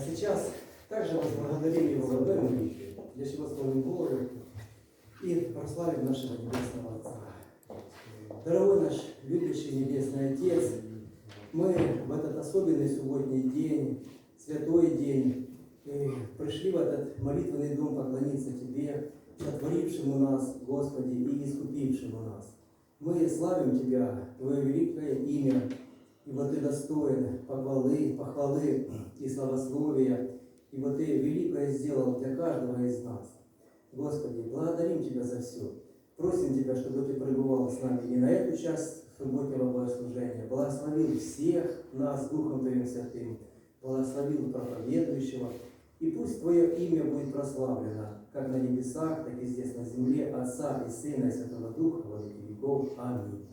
сейчас также возблагодарим Его за одной молитве, для чего славим Бога и прославим нашего Небесного Отца. Дорогой наш любящий Небесный Отец, мы в этот особенный субботний день, святой день, пришли в этот молитвенный дом поклониться Тебе, сотворившему нас, Господи, и искупившему нас. Мы славим Тебя, Твое великое имя, ибо Ты достоин похвалы и славословия, ибо Ты великое сделал для каждого из нас. Господи, благодарим Тебя за все. Просим Тебя, чтобы Ты пребывал с нами и на эту часть субботнего богослужения, благословил всех нас Духом Твоим Святым, благословил проповедующего, и пусть Твое имя будет прославлено, как на небесах, так и здесь на земле, Отца и Сына и Святого Духа во веки веков. Аминь.